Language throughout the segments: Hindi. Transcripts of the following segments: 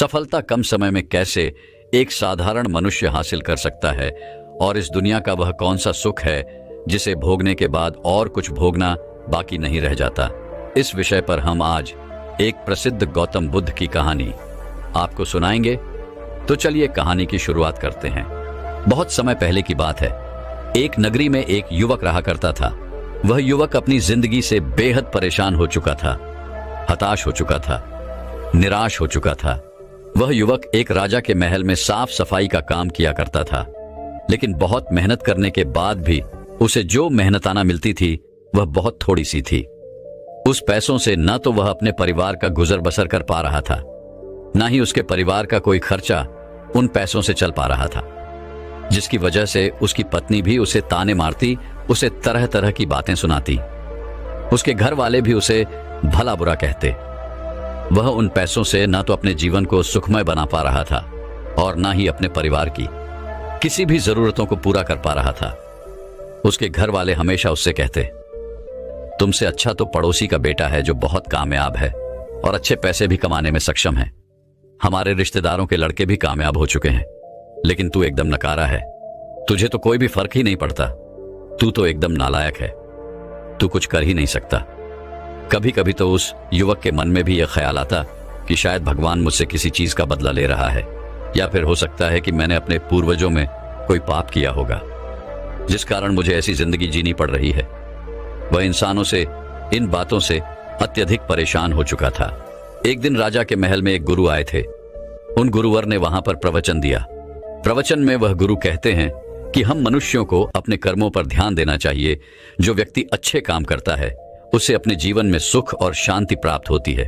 सफलता कम समय में कैसे एक साधारण मनुष्य हासिल कर सकता है और इस दुनिया का वह कौन सा सुख है जिसे भोगने के बाद और कुछ भोगना बाकी नहीं रह जाता, इस विषय पर हम आज एक प्रसिद्ध गौतम बुद्ध की कहानी आपको सुनाएंगे। तो चलिए कहानी की शुरुआत करते हैं। बहुत समय पहले की बात है। एक नगरी में एक युवक रहा करता था। वह युवक अपनी जिंदगी से बेहद परेशान हो चुका था, हताश हो चुका था, निराश हो चुका था। वह युवक एक राजा के महल में साफ सफाई का काम किया करता था, लेकिन बहुत मेहनत करने के बाद भी उसे जो मेहनताना मिलती थी वह बहुत थोड़ी सी थी। उस पैसों से न तो वह अपने परिवार का गुजर बसर कर पा रहा था, न ही उसके परिवार का कोई खर्चा उन पैसों से चल पा रहा था, जिसकी वजह से उसकी पत्नी भी उसे ताने मारती, उसे तरह तरह की बातें सुनाती। उसके घर वाले भी उसे भला बुरा कहते। वह उन पैसों से न तो अपने जीवन को सुखमय बना पा रहा था और न ही अपने परिवार की किसी भी जरूरतों को पूरा कर पा रहा था। उसके घर वाले हमेशा उससे कहते, तुमसे अच्छा तो पड़ोसी का बेटा है जो बहुत कामयाब है और अच्छे पैसे भी कमाने में सक्षम है। हमारे रिश्तेदारों के लड़के भी कामयाब हो चुके हैं, लेकिन तू एकदम नकारा है। तुझे तो कोई भी फर्क ही नहीं पड़ता। तू तो एकदम नालायक है। तू कुछ कर ही नहीं सकता। कभी कभी तो उस युवक के मन में भी यह ख्याल आता कि शायद भगवान मुझसे किसी चीज का बदला ले रहा है, या फिर हो सकता है कि मैंने अपने पूर्वजों में कोई पाप किया होगा जिस कारण मुझे ऐसी जिंदगी जीनी पड़ रही है। वह इंसानों से, इन बातों से अत्यधिक परेशान हो चुका था। एक दिन राजा के महल में एक गुरु आए थे। उन गुरुवर ने वहां पर प्रवचन दिया। प्रवचन में वह गुरु कहते हैं कि हम मनुष्यों को अपने कर्मों पर ध्यान देना चाहिए। जो व्यक्ति अच्छे काम करता है उसे अपने जीवन में सुख और शांति प्राप्त होती है।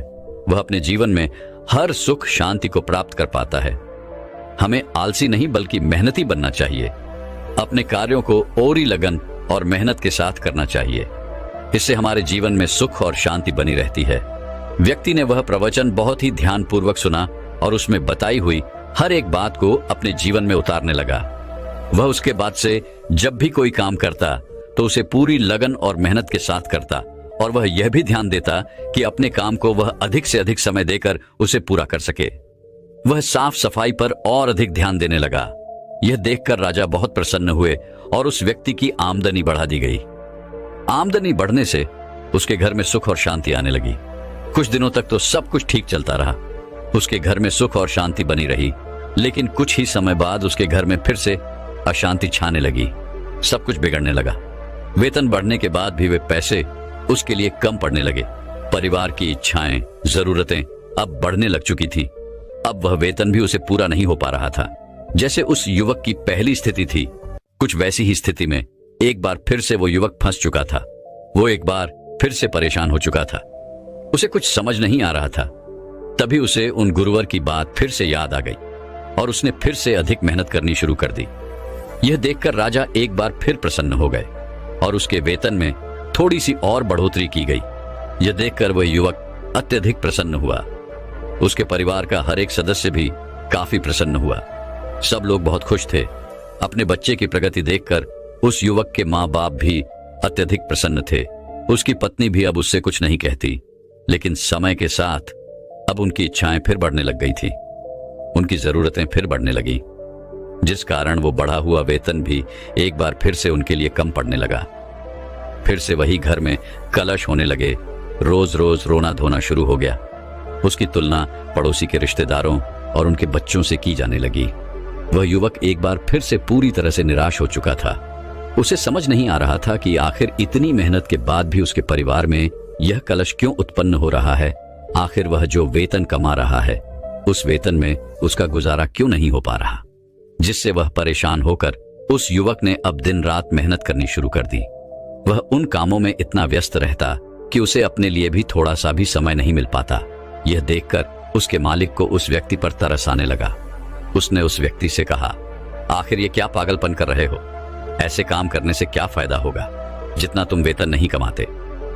वह अपने जीवन में हर सुख शांति को प्राप्त कर पाता है। हमें आलसी नहीं बल्कि मेहनती बनना चाहिए। अपने कार्यों को औरी लगन और मेहनत के साथ करना चाहिए। इससे हमारे जीवन में सुख और शांति बनी रहती है। व्यक्ति ने वह प्रवचन बहुत ही ध्यानपूर्वक सुना और उसमें बताई हुई हर एक बात को अपने जीवन में उतारने लगा। वह उसके बाद से जब भी कोई काम करता तो उसे पूरी लगन और मेहनत के साथ करता, और वह यह भी ध्यान देता कि अपने काम को वह अधिक से अधिक समय देकर उसे पूरा कर सके। वह साफ सफाई पर और अधिक ध्यान देने लगा। यह देखकर राजा बहुत प्रसन्न हुए और उस व्यक्ति की आमदनी बढ़ा दी गई। आमदनी बढ़ने से उसके घर में सुख और शांति आने लगी। कुछ दिनों तक तो सब कुछ ठीक चलता रहा। उसके घर में सुख और शांति बनी रही, लेकिन कुछ ही समय बाद उसके घर में फिर से अशांति छाने लगी। सब कुछ बिगड़ने लगा। वेतन बढ़ने के बाद भी वे पैसे उसके लिए कम पड़ने लगे। परिवार की इच्छाएं, जरूरतें अब बढ़ने लग चुकी थी। अब वह वेतन भी उसे पूरा नहीं हो पा रहा था। जैसे उस युवक की पहली स्थिति थी, कुछ वैसी ही स्थिति में एक बार फिर से वो युवक फंस चुका था। वो एक बार फिर से परेशान हो चुका था। उसे कुछ समझ नहीं आ रहा था। तभी उसे उन गुरुवर की बात फिर से याद आ गई और उसने फिर से अधिक मेहनत करनी शुरू कर दी। यह देखकर राजा एक बार फिर प्रसन्न हो गए और उसके वेतन में थोड़ी सी और बढ़ोतरी की गई। यह देखकर वह युवक अत्यधिक प्रसन्न हुआ। उसके परिवार का हर एक सदस्य भी काफी प्रसन्न हुआ। सब लोग बहुत खुश थे। अपने बच्चे की प्रगति देखकर उस युवक के माँ बाप भी अत्यधिक प्रसन्न थे। उसकी पत्नी भी अब उससे कुछ नहीं कहती, लेकिन समय के साथ अब उनकी इच्छाएं फिर बढ़ने लग गई थी। उनकी जरूरतें फिर बढ़ने लगी, जिस कारण वो बढ़ा हुआ वेतन भी एक बार फिर से उनके लिए कम पड़ने लगा। फिर से वही घर में कलश होने लगे। रोज रोज रोना धोना शुरू हो गया। उसकी तुलना पड़ोसी के रिश्तेदारों और उनके बच्चों से की जाने लगी। वह युवक एक बार फिर से पूरी तरह से निराश हो चुका था। उसे समझ नहीं आ रहा था कि आखिर इतनी मेहनत के बाद भी उसके परिवार में यह कलश क्यों उत्पन्न हो रहा है। आखिर वह जो वेतन कमा रहा है उस वेतन में उसका गुजारा क्यों नहीं हो पा रहा, जिससे वह परेशान होकर उस युवक ने अब दिन रात मेहनत करनी शुरू कर दी। वह उन कामों में इतना व्यस्त रहता कि उसे अपने लिए भी थोड़ा सा भी समय नहीं मिल पाता। यह देखकर उसके मालिक को उस व्यक्ति पर तरस आने लगा। उसने उस व्यक्ति से कहा, आखिर ये क्या पागलपन कर रहे हो? ऐसे काम करने से क्या फायदा होगा? जितना तुम वेतन नहीं कमाते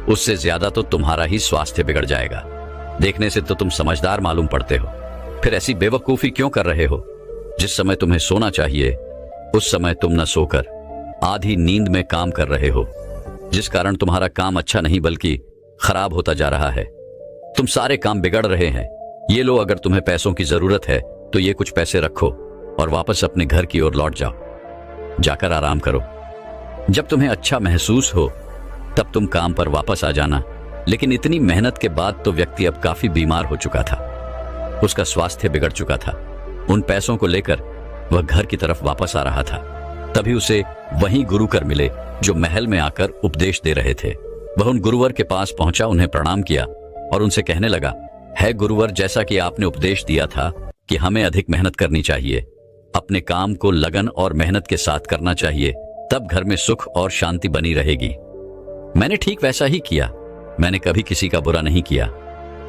उससे ज्यादा तो तुम्हारा ही स्वास्थ्य बिगड़ जाएगा। देखने से तो तुम समझदार मालूम पड़ते हो, फिर ऐसी बेवकूफी क्यों कर रहे हो? जिस समय तुम्हें सोना चाहिए उस समय तुम न सोकर आधी नींद में काम कर रहे हो, जिस कारण तुम्हारा काम अच्छा नहीं बल्कि खराब होता जा रहा है। तुम सारे काम बिगड़ रहे हैं, ये लो, अगर तुम्हें पैसों की जरूरत है तो ये कुछ पैसे रखो और वापस अपने घर की ओर लौट जाओ। जाकर आराम करो। जब तुम्हें अच्छा महसूस हो तब तुम काम पर वापस आ जाना। लेकिन इतनी मेहनत के बाद तो व्यक्ति अब काफी बीमार हो चुका था। उसका स्वास्थ्य बिगड़ चुका था। उन पैसों को लेकर वह घर की तरफ वापस आ रहा था। तभी उसे वही गुरुकर मिले जो महल में आकर उपदेश दे रहे थे। वह उन गुरुवर के पास पहुंचा, उन्हें प्रणाम किया और उनसे कहने लगा, है गुरुवर, जैसा कि आपने उपदेश दिया था कि हमें अधिक मेहनत करनी चाहिए, अपने काम को लगन और मेहनत के साथ करना चाहिए, तब घर में सुख और शांति बनी रहेगी। मैंने ठीक वैसा ही किया। मैंने कभी किसी का बुरा नहीं किया।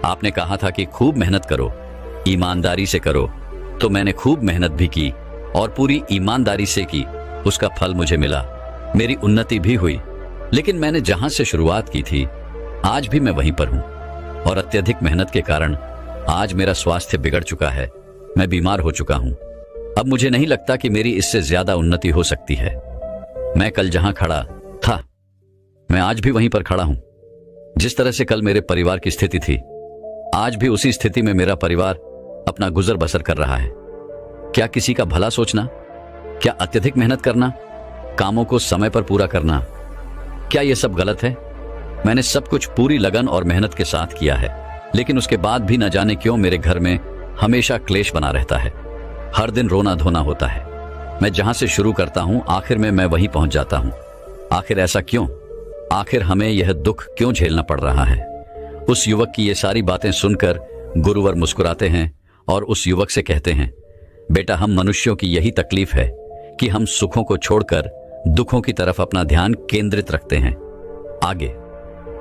आपने कहा था कि खूब मेहनत करो, ईमानदारी से करो, तो मैंने खूब मेहनत भी की और पूरी ईमानदारी से की। उसका फल मुझे मिला, मेरी उन्नति भी हुई। लेकिन मैंने जहां से शुरुआत की थी आज भी मैं वहीं पर हूं और अत्यधिक मेहनत के कारण आज मेरा स्वास्थ्य बिगड़ चुका है। मैं बीमार हो चुका हूं। अब मुझे नहीं लगता कि मेरी इससे ज्यादा उन्नति हो सकती है। मैं कल जहां खड़ा था मैं आज भी वहीं पर खड़ा हूं। जिस तरह से कल मेरे परिवार की स्थिति थी, आज भी उसी स्थिति में मेरा परिवार अपना गुजर बसर कर रहा है। क्या किसी का भला सोचना, क्या अत्यधिक मेहनत करना, कामों को समय पर पूरा करना, क्या यह सब गलत है? मैंने सब कुछ पूरी लगन और मेहनत के साथ किया है, लेकिन उसके बाद भी न जाने क्यों मेरे घर में हमेशा क्लेश बना रहता है। हर दिन रोना धोना होता है। मैं जहां से शुरू करता हूं आखिर में मैं वहीं पहुंच जाता हूं। आखिर ऐसा क्यों? आखिर हमें यह दुख क्यों झेलना पड़ रहा है? उस युवक की ये सारी बातें सुनकर गुरुवर मुस्कुराते हैं और उस युवक से कहते हैं, बेटा, हम मनुष्यों की यही तकलीफ है कि हम सुखों को छोड़कर दुखों की तरफ अपना ध्यान केंद्रित रखते हैं। आगे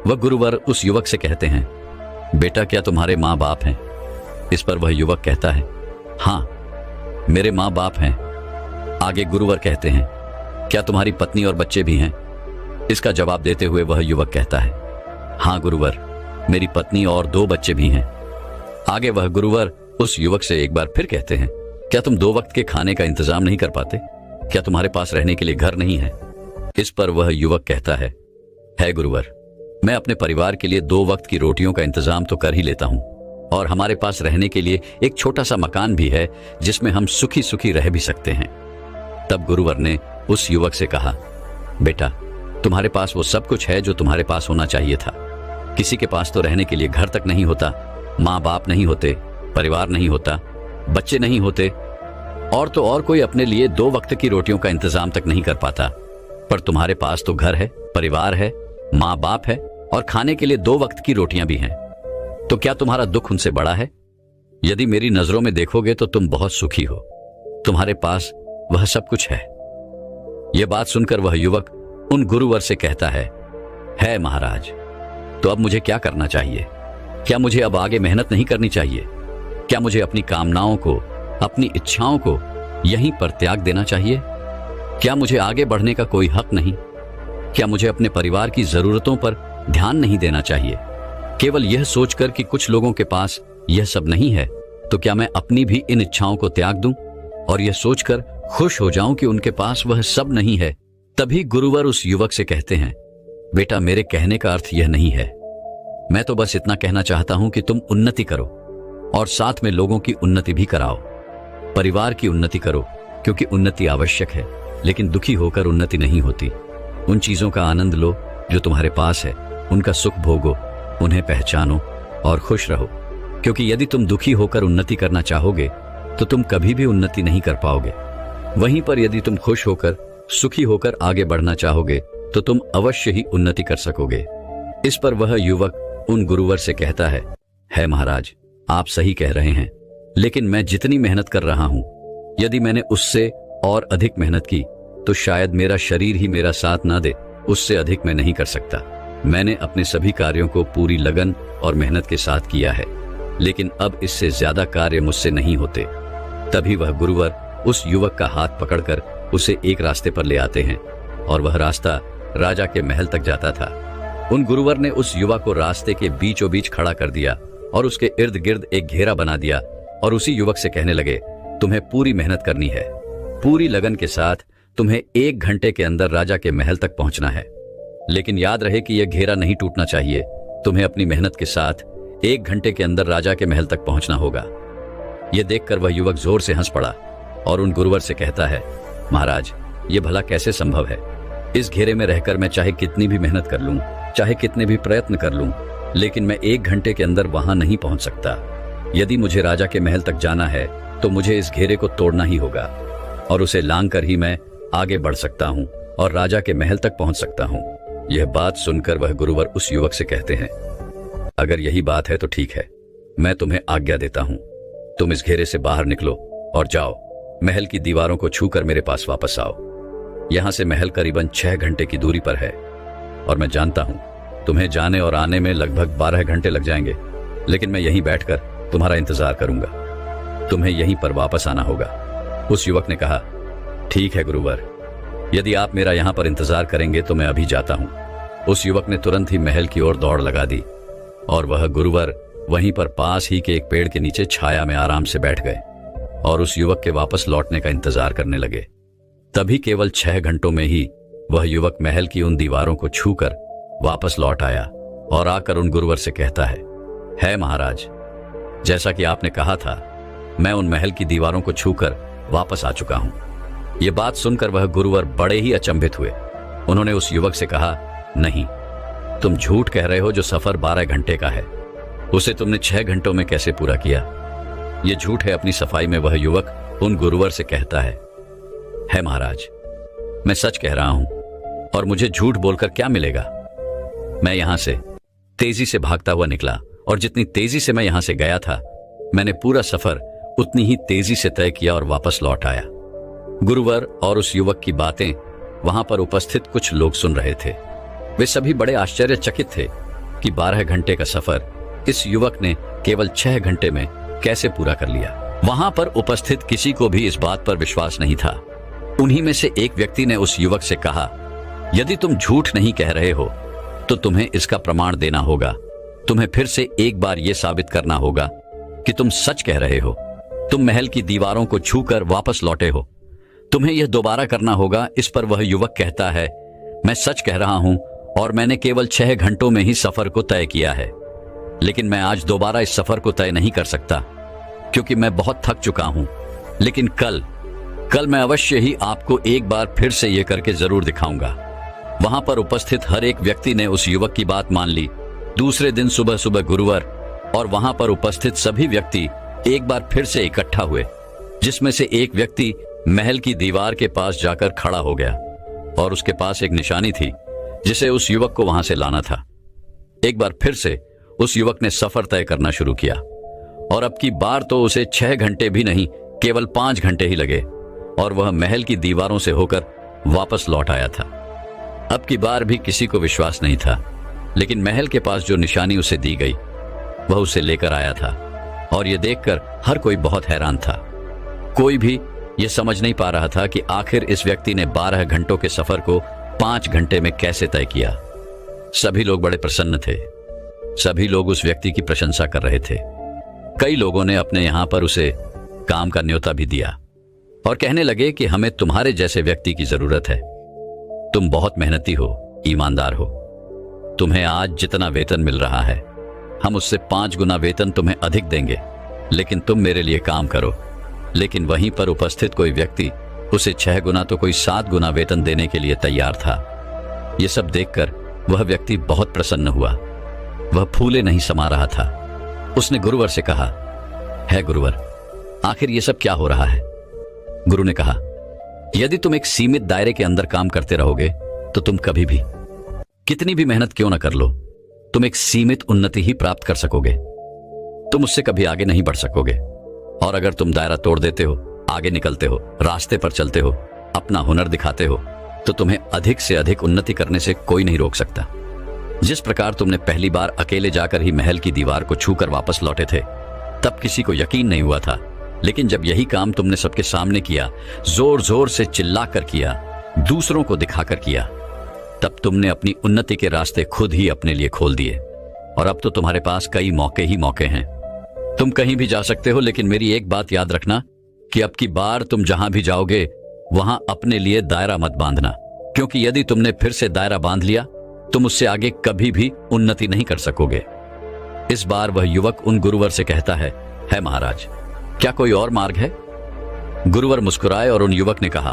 वह गुरुवर उस युवक से कहते हैं, बेटा, क्या तुम्हारे माँ बाप हैं? इस पर वह युवक कहता है, हाँ, मेरे माँ बाप हैं। आगे गुरुवर कहते हैं, क्या तुम्हारी पत्नी और बच्चे भी हैं? इसका जवाब देते हुए वह युवक कहता है, हाँ गुरुवर, मेरी पत्नी और 2 बच्चे भी हैं। आगे वह गुरुवर उस युवक से एक बार फिर कहते हैं, क्या तुम 2 वक्त के खाने का इंतजाम नहीं कर पाते? क्या तुम्हारे पास रहने के लिए घर नहीं है? इस पर वह युवक कहता है गुरुवर, मैं अपने परिवार के लिए 2 वक्त की रोटियों का इंतजाम तो कर ही लेता हूं और हमारे पास रहने के लिए एक छोटा सा मकान भी है जिसमें हम सुखी सुखी रह भी सकते हैं। तब गुरुवर ने उस युवक से कहा, बेटा, तुम्हारे पास वो सब कुछ है जो तुम्हारे पास होना चाहिए था। किसी के पास तो रहने के लिए घर तक नहीं होता, माँ बाप नहीं होते, परिवार नहीं होता, बच्चे नहीं होते, और तो और कोई अपने लिए 2 वक्त की रोटियों का इंतजाम तक नहीं कर पाता। पर तुम्हारे पास तो घर है, परिवार है, माँ बाप है और खाने के लिए 2 वक्त की रोटियां भी हैं। तो क्या तुम्हारा दुख उनसे बड़ा है? यदि मेरी नजरों में देखोगे तो तुम बहुत सुखी हो। तुम्हारे पास वह सब कुछ है। यह बात सुनकर वह युवक उन गुरुवर से कहता है महाराज, तो अब मुझे क्या करना चाहिए? क्या मुझे अब आगे मेहनत नहीं करनी चाहिए? क्या मुझे अपनी कामनाओं को, अपनी इच्छाओं को यहीं पर त्याग देना चाहिए? क्या मुझे आगे बढ़ने का कोई हक नहीं? क्या मुझे अपने परिवार की जरूरतों पर ध्यान नहीं देना चाहिए? केवल यह सोचकर कि कुछ लोगों के पास यह सब नहीं है, तो क्या मैं अपनी भी इन इच्छाओं को त्याग दूं और यह सोचकर खुश हो जाऊं कि उनके पास वह सब नहीं है? तभी गुरुवर उस युवक से कहते हैं, बेटा, मेरे कहने का अर्थ यह नहीं है। मैं तो बस इतना कहना चाहता हूं कि तुम उन्नति करो और साथ में लोगों की उन्नति भी कराओ। परिवार की उन्नति करो, क्योंकि उन्नति आवश्यक है, लेकिन दुखी होकर उन्नति नहीं होती। उन चीजों का आनंद लो जो तुम्हारे पास है, उनका सुख भोगो, उन्हें पहचानो और खुश रहो। क्योंकि यदि तुम दुखी होकर उन्नति करना चाहोगे तो तुम कभी भी उन्नति नहीं कर पाओगे। वहीं पर यदि तुम खुश होकर, सुखी होकर आगे बढ़ना चाहोगे तो तुम अवश्य ही उन्नति कर सकोगे। इस पर वह युवक उन गुरुवर से कहता है महाराज, आप सही कह रहे हैं, लेकिन मैं जितनी मेहनत कर रहा हूं, यदि मैंने उससे और अधिक मेहनत की तो शायद मेरा शरीर ही मेरा साथ ना दे। उससे अधिक मैं नहीं कर सकता। मैंने अपने सभी कार्यों को पूरी लगन और मेहनत के साथ किया है, लेकिन अब इससे ज्यादा कार्य मुझसे नहीं होते। तभी वह गुरुवर उस युवक का हाथ पकड़कर उसे एक रास्ते पर ले आते हैं और वह रास्ता राजा के महल तक जाता था। उन गुरुवर ने उस युवक को रास्ते के बीचों बीच खड़ा कर दिया और उसके इर्द गिर्द एक घेरा बना दिया और उसी युवक से कहने लगे, तुम्हें पूरी मेहनत करनी है, पूरी लगन के साथ तुम्हें 1 घंटे के अंदर राजा के महल तक पहुंचना है। लेकिन याद रहे कि यह घेरा नहीं टूटना चाहिए। तुम्हें अपनी मेहनत के साथ 1 घंटे के अंदर राजा के महल तक पहुंचना होगा। यह देखकर वह युवक जोर से हंस पड़ा और उन गुरुवर से कहता है, महाराज, ये भला कैसे संभव है? इस घेरे में रहकर मैं चाहे कितनी भी मेहनत कर लूं, चाहे कितने भी प्रयत्न कर लूं, लेकिन मैं 1 घंटे के अंदर वहां नहीं पहुंच सकता। यदि मुझे राजा के महल तक जाना है तो मुझे इस घेरे को तोड़ना ही होगा और उसे लांघ कर ही मैं आगे बढ़ सकता हूं और राजा के महल तक पहुंच सकता हूं। यह बात सुनकर वह गुरुवर उस युवक से कहते हैं, अगर यही बात है तो ठीक है, मैं तुम्हें आज्ञा देता हूं। तुम इस घेरे से बाहर निकलो और जाओ, महल की दीवारों को छूकर मेरे पास वापस आओ। यहां से महल करीबन 6 घंटे की दूरी पर है और मैं जानता हूं तुम्हें जाने और आने में लगभग 12 घंटे लग जाएंगे, लेकिन मैं यहीं बैठकर तुम्हारा इंतजार करूंगा। तुम्हें यहीं पर वापस आना होगा। उस युवक ने कहा, ठीक है गुरुवर, यदि आप मेरा यहां पर इंतजार करेंगे तो मैं अभी जाता हूं। उस युवक ने तुरंत ही महल की ओर दौड़ लगा दी और वह गुरुवर वहीं पर पास ही के एक पेड़ के नीचे छाया में आराम से बैठ गए और उस युवक के वापस लौटने का इंतजार करने लगे। तभी केवल 6 घंटों में ही वह युवक महल की उन दीवारों को छूकर वापस लौट आया और आकर उन गुरुवर से कहता है महाराज, जैसा कि आपने कहा था, मैं उन महल की दीवारों को छूकर वापस आ चुका हूं। यह बात सुनकर वह गुरुवर बड़े ही अचंभित हुए। उन्होंने उस युवक से कहा, नहीं, तुम झूठ कह रहे हो। जो सफर 12 घंटे का है उसे तुमने 6 घंटों में कैसे पूरा किया? यह झूठ है। अपनी सफाई में वह युवक उन गुरुवर से कहता है महाराज, मैं सच कह रहा हूं और मुझे झूठ बोलकर क्या मिलेगा? मैं यहां से तेजी से भागता हुआ निकला और जितनी तेजी से मैं यहां से गया था, मैंने पूरा सफर उतनी ही तेजी से तय किया और वापस लौट आया। गुरुवर और उस युवक की बातें वहां पर उपस्थित कुछ लोग सुन रहे थे। वे सभी बड़े आश्चर्यचकित थे कि 12 घंटे का सफर इस युवक ने केवल 6 घंटे में कैसे पूरा कर लिया। वहां पर उपस्थित किसी को भी इस बात पर विश्वास नहीं था। उन्हीं में से एक व्यक्ति ने उस युवक से कहा, यदि तुम झूठ नहीं कह रहे हो तो तुम्हें इसका प्रमाण देना होगा। तुम्हें फिर से एक बार यह साबित करना होगा कि तुम सच कह रहे हो। तुम महल की दीवारों को छूकर वापस लौटे हो। तुम्हें यह दोबारा करना होगा। इस पर वह युवक कहता है, मैं सच कह रहा हूं और मैंने केवल 6 घंटों में ही सफर को तय किया है, लेकिन मैं आज दोबारा इस सफर को तय नहीं कर सकता क्योंकि मैं बहुत थक चुका हूं। लेकिन कल मैं अवश्य ही आपको एक बार फिर से यह करके जरूर दिखाऊंगा। वहां पर उपस्थित हर एक व्यक्ति ने उस युवक की बात मान ली। दूसरे दिन सुबह सुबह गुरुवर और वहां पर उपस्थित सभी व्यक्ति एक बार फिर से इकट्ठा हुए, जिसमें से एक व्यक्ति महल की दीवार के पास जाकर खड़ा हो गया और उसके पास एक निशानी थी जिसे उस युवक को वहां से लाना था। एक बार फिर से उस युवक ने सफर तय करना शुरू किया और अब की बार तो उसे 6 घंटे भी नहीं, केवल 5 घंटे ही लगे और वह महल की दीवारों से होकर वापस लौट आया था। अब की बार भी किसी को विश्वास नहीं था, लेकिन महल के पास जो निशानी उसे दी गई वह उसे लेकर आया था और यह देखकर हर कोई बहुत हैरान था। कोई भी यह समझ नहीं पा रहा था कि आखिर इस व्यक्ति ने 12 घंटों के सफर को 5 घंटे में कैसे तय किया। सभी लोग बड़े प्रसन्न थे। सभी लोग उस व्यक्ति की प्रशंसा कर रहे थे। कई लोगों ने अपने यहां पर उसे काम का न्योता भी दिया और कहने लगे कि हमें तुम्हारे जैसे व्यक्ति की जरूरत है। तुम बहुत मेहनती हो, ईमानदार हो। तुम्हें आज जितना वेतन मिल रहा है, हम उससे 5 गुना वेतन तुम्हें अधिक देंगे, लेकिन तुम मेरे लिए काम करो। लेकिन वहीं पर उपस्थित कोई व्यक्ति उसे 6 गुना तो कोई 7 गुना वेतन देने के लिए तैयार था। यह सब देखकर वह व्यक्ति बहुत प्रसन्न हुआ। वह फूले नहीं समा रहा था। उसने गुरुवर से कहा, है गुरुवर, आखिर यह सब क्या हो रहा है? गुरु ने कहा, यदि तुम एक सीमित दायरे के अंदर काम करते रहोगे तो तुम कभी भी, कितनी भी मेहनत क्यों न कर लो, तुम एक सीमित उन्नति ही प्राप्त कर सकोगे। तुम उससे कभी आगे नहीं बढ़ सकोगे। और अगर तुम दायरा तोड़ देते हो, आगे निकलते हो, रास्ते पर चलते हो, अपना हुनर दिखाते हो, तो तुम्हें अधिक से अधिक उन्नति करने से कोई नहीं रोक सकता। जिस प्रकार तुमने पहली बार अकेले जाकर ही महल की दीवार को छूकर वापस लौटे थे, तब किसी को यकीन नहीं हुआ था। लेकिन जब यही काम तुमने सबके सामने किया, जोर जोर से चिल्लाकर किया, दूसरों को दिखाकर किया, तब तुमने अपनी उन्नति के रास्ते खुद ही अपने लिए खोल दिए। और अब तो तुम्हारे पास कई मौके ही मौके हैं। तुम कहीं भी जा सकते हो, लेकिन मेरी एक बात याद रखना कि अब की बार तुम जहां भी जाओगे वहां अपने लिए दायरा मत बांधना, क्योंकि यदि तुमने फिर से दायरा बांध लिया तुम उससे आगे कभी भी उन्नति नहीं कर सकोगे। इस बार वह युवक उन गुरुवर से कहता है महाराज, क्या कोई और मार्ग है? गुरुवर मुस्कुराए और उन युवक ने कहा,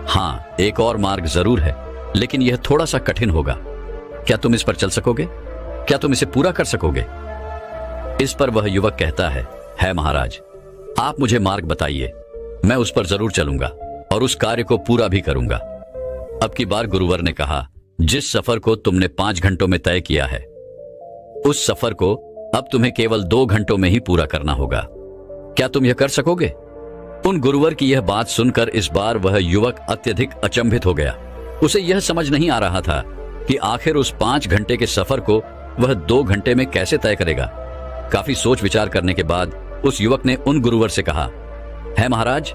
हाँ, एक और मार्ग जरूर है, लेकिन यह थोड़ा सा कठिन होगा। क्या तुम इस पर चल सकोगे? क्या तुम इसे पूरा कर सकोगे? इस पर वह युवक कहता है महाराज, आप मुझे मार्ग बताइए, मैं उस पर जरूर चलूंगा और उस कार्य को पूरा भी करूंगा। अब की बार गुरुवर ने कहा, जिस सफर को तुमने 5 घंटों में तय किया है, उस सफर को अब तुम्हें केवल 2 घंटों में ही पूरा करना होगा। क्या तुम यह कर सकोगे? उन गुरुवर की यह बात सुनकर इस बार वह युवक अत्यधिक अचंभित हो गया। उसे यह समझ नहीं आ रहा था कि आखिर उस 5 घंटे के सफर को वह 2 घंटे में कैसे तय करेगा। काफी सोच विचार करने के बाद उस युवक ने उन गुरुवर से कहा, महाराज,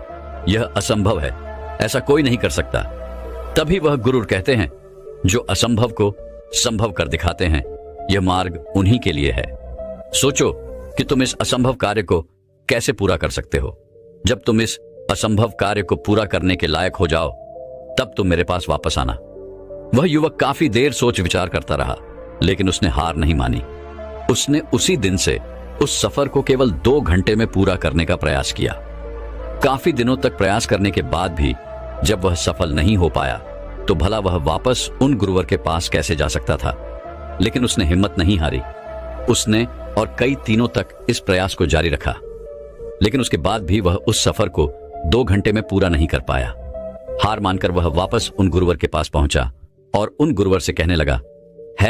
यह असंभव है, ऐसा कोई नहीं कर सकता। तभी वह गुरुवर कहते हैं, जो असंभव को संभव कर दिखाते हैं, यह मार्ग उन्हीं के लिए है। सोचो कि तुम इस असंभव कार्य को कैसे पूरा कर सकते हो। जब तुम इस असंभव कार्य को पूरा करने के लायक हो जाओ, तब तुम मेरे पास वापस आना। वह युवक काफी देर सोच विचार करता रहा, लेकिन उसने हार नहीं मानी। उसने उसी दिन से उस सफर को केवल 2 घंटे में पूरा करने का प्रयास किया। काफी दिनों तक प्रयास करने के बाद भी जब वह सफल नहीं हो पाया, तो भला वह वापस उन गुरुवर के पास कैसे जा सकता था। लेकिन उसने हिम्मत नहीं हारी। उसने और कई दिनों तक इस प्रयास को जारी रखा, लेकिन उसके बाद भी वह उस सफर को 2 घंटे में पूरा नहीं कर पाया। हार मानकर वह वापस उन गुरुवर के पास पहुंचा और उन गुरुवर से कहने लगा,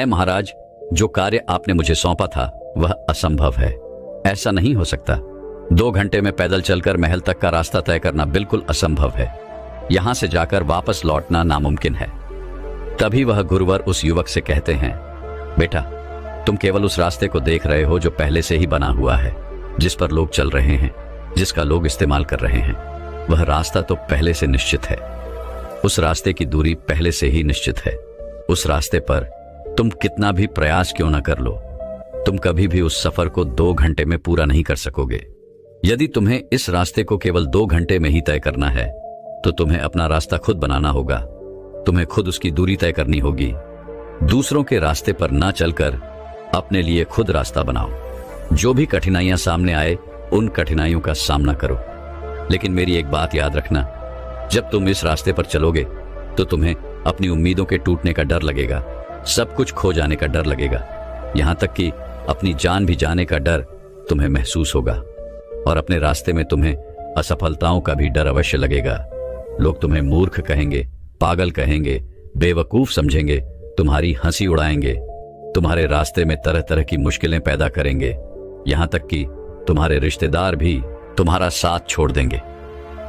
महाराज, जो कार्य आपने मुझे सौंपा था वह असंभव है, ऐसा नहीं हो सकता। 2 घंटे में पैदल चलकर महल तक का रास्ता तय करना बिल्कुल असंभव है। यहां से जाकर वापस लौटना नामुमकिन है। तभी वह गुरुवर उस युवक से कहते हैं, बेटा, तुम केवल उस रास्ते को देख रहे हो जो पहले से ही बना हुआ है, जिस पर लोग चल रहे हैं, जिसका लोग इस्तेमाल कर रहे हैं। वह रास्ता तो पहले से निश्चित है। उस रास्ते की दूरी पहले से ही निश्चित है। उस रास्ते पर तुम कितना भी प्रयास क्यों न कर लो, तुम कभी भी उस सफर को 2 घंटे में पूरा नहीं कर सकोगे। यदि तुम्हें इस रास्ते को केवल 2 घंटे में ही तय करना है, तो तुम्हें अपना रास्ता खुद बनाना होगा। तुम्हें खुद उसकी दूरी तय करनी होगी। दूसरों के रास्ते पर ना चलकर अपने लिए खुद रास्ता बनाओ। जो भी कठिनाइयां सामने आए, उन कठिनाइयों का सामना करो। लेकिन मेरी एक बात याद रखना, जब तुम इस रास्ते पर चलोगे तो तुम्हें अपनी उम्मीदों के टूटने का डर लगेगा, सब कुछ खो जाने का डर लगेगा, यहां तक कि अपनी जान भी जाने का डर तुम्हें महसूस होगा। और अपने रास्ते में तुम्हें असफलताओं का भी डर अवश्य लगेगा। लोग तुम्हें मूर्ख कहेंगे, पागल कहेंगे, बेवकूफ समझेंगे, तुम्हारी हंसी उड़ाएंगे, तुम्हारे रास्ते में तरह तरह की मुश्किलें पैदा करेंगे, यहां तक कि तुम्हारे रिश्तेदार भी तुम्हारा साथ छोड़ देंगे।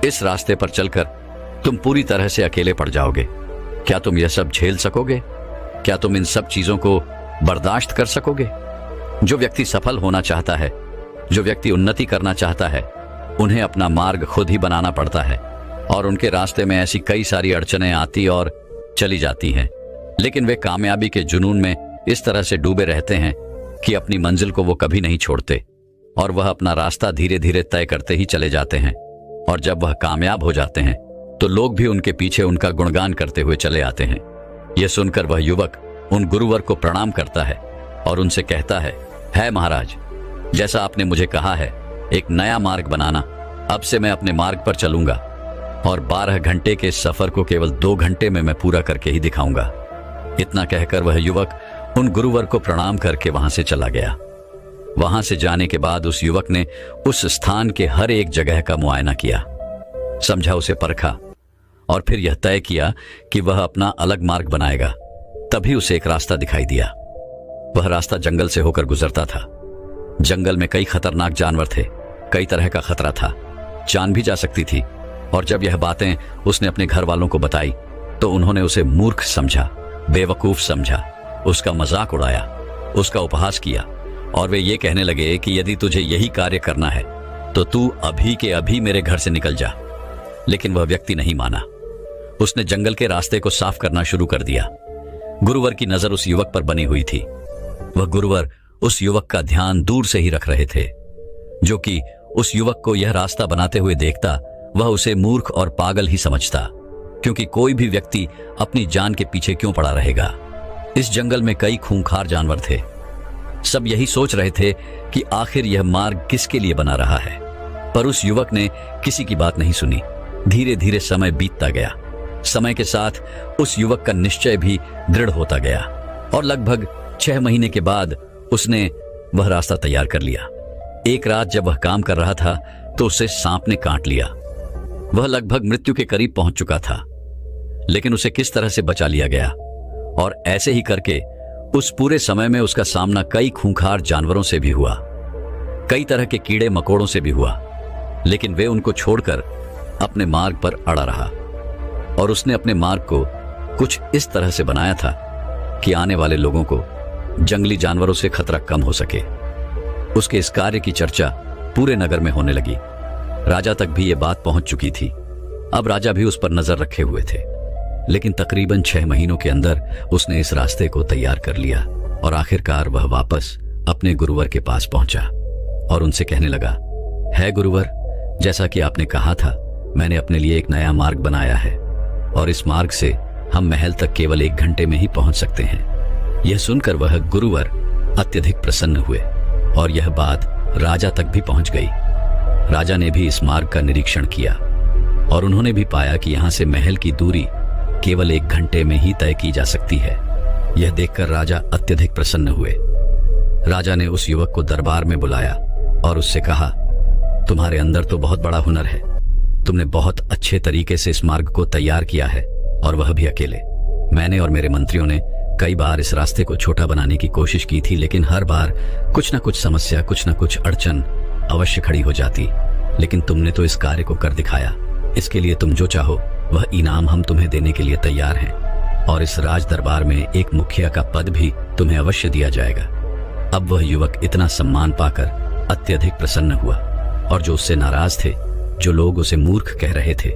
इस रास्ते पर चलकर तुम पूरी तरह से अकेले पड़ जाओगे। क्या तुम यह सब झेल सकोगे? क्या तुम इन सब चीजों को बर्दाश्त कर सकोगे? जो व्यक्ति सफल होना चाहता है, जो व्यक्ति उन्नति करना चाहता है, उन्हें अपना मार्ग खुद ही बनाना पड़ता है। और उनके रास्ते में ऐसी कई सारी अड़चनें आती और चली जाती हैं, लेकिन वे कामयाबी के जुनून में इस तरह से डूबे रहते हैं कि अपनी मंजिल को वो कभी नहीं छोड़ते और वह अपना रास्ता धीरे धीरे तय करते ही चले जाते हैं। और जब वह कामयाब हो जाते हैं तो लोग भी उनके पीछे उनका गुणगान करते हुए चले आते हैं। यह सुनकर वह युवक उन गुरुवर को प्रणाम करता है और उनसे कहता है महाराज, जैसा आपने मुझे कहा है एक नया मार्ग बनाना, अब से मैं अपने मार्ग पर चलूंगा और 12 घंटे के सफर को केवल 2 घंटे में मैं पूरा करके ही दिखाऊंगा। इतना कहकर वह युवक उन गुरुवर को प्रणाम करके वहां से चला गया। वहां से जाने के बाद उस युवक ने उस स्थान के हर एक जगह का मुआयना किया, समझा, उसे परखा और फिर यह तय किया कि वह अपना अलग मार्ग बनाएगा। तभी उसे एक रास्ता दिखाई दिया। वह रास्ता जंगल से होकर गुजरता था। जंगल में कई खतरनाक जानवर थे, कई तरह का खतरा था, जान भी जा सकती थी। और जब यह बातें उसने अपने घर वालों को बताई तो उन्होंने उसे मूर्ख समझा, बेवकूफ समझा, उसका मजाक उड़ाया, उसका उपहास किया और वे ये कहने लगे कि यदि तुझे यही कार्य करना है तो तू अभी के अभी मेरे घर से निकल जा। लेकिन वह व्यक्ति नहीं माना। उसने जंगल के रास्ते को साफ करना शुरू कर दिया। गुरुवर की नजर उस युवक पर बनी हुई थी। वह गुरुवर उस युवक का ध्यान दूर से ही रख रहे थे। जो कि उस युवक को यह रास्ता बनाते हुए देखता, वह उसे मूर्ख और पागल ही समझता, क्योंकि कोई भी व्यक्ति अपनी जान के पीछे क्यों पड़ा रहेगा। इस जंगल में कई खूंखार जानवर थे। सब यही सोच रहे थे कि आखिर यह मार्ग किसके लिए बना रहा है, पर उस युवक ने किसी की बात नहीं सुनी। धीरे धीरे समय बीतता गया। समय के साथ उस युवक का निश्चय भी दृढ़ होता गया और लगभग 6 महीने के बाद उसने वह रास्ता तैयार कर लिया। एक रात जब वह काम कर रहा था तो उसे सांप ने काट लिया। वह लगभग मृत्यु के करीब पहुंच चुका था, लेकिन उसे किस तरह से बचा लिया गया। और ऐसे ही करके उस पूरे समय में उसका सामना कई खूंखार जानवरों से भी हुआ, कई तरह के कीड़े मकोड़ों से भी हुआ, लेकिन वे उनको छोड़कर अपने मार्ग पर अड़ा रहा। और उसने अपने मार्ग को कुछ इस तरह से बनाया था कि आने वाले लोगों को जंगली जानवरों से खतरा कम हो सके। उसके इस कार्य की चर्चा पूरे नगर में होने लगी। राजा तक भी ये बात पहुंच चुकी थी। अब राजा भी उस पर नजर रखे हुए थे, लेकिन तकरीबन 6 महीनों के अंदर उसने इस रास्ते को तैयार कर लिया और आखिरकार वह वापस अपने गुरुवर के पास पहुंचा और उनसे कहने लगा, है गुरुवर, जैसा कि आपने कहा था, मैंने अपने लिए एक नया मार्ग बनाया है और इस मार्ग से हम महल तक केवल 1 घंटे में ही पहुंच सकते हैं। यह सुनकर वह गुरुवर अत्यधिक प्रसन्न हुए और यह बात राजा तक भी पहुंच गई। राजा ने भी इस मार्ग का निरीक्षण किया और उन्होंने भी पाया कि यहां से महल की दूरी केवल 1 घंटे में ही तय की जा सकती है। यह देखकर राजा अत्यधिक प्रसन्न हुए। राजा ने उस युवक को दरबार में बुलाया और उससे कहा, तुम्हारे अंदर तो बहुत बड़ा हुनर है, तुमने बहुत अच्छे तरीके से इस मार्ग को तैयार किया है और वह भी अकेले। मैंने और मेरे मंत्रियों ने कई बार इस रास्ते को छोटा बनाने की कोशिश की थी, लेकिन हर बार कुछ न कुछ समस्या, कुछ न कुछ अड़चन अवश्य खड़ी हो जाती। लेकिन तुमने तो इस कार्य को कर दिखाया। इसके लिए तुम जो चाहो वह इनाम हम तुम्हें देने के लिए तैयार हैं और इस राज दरबार में एक मुखिया का पद भी तुम्हें अवश्य दिया जाएगा। अब वह युवक इतना सम्मान पाकर अत्यधिक प्रसन्न हुआ और जो उससे नाराज थे, जो लोग उसे मूर्ख कह रहे थे,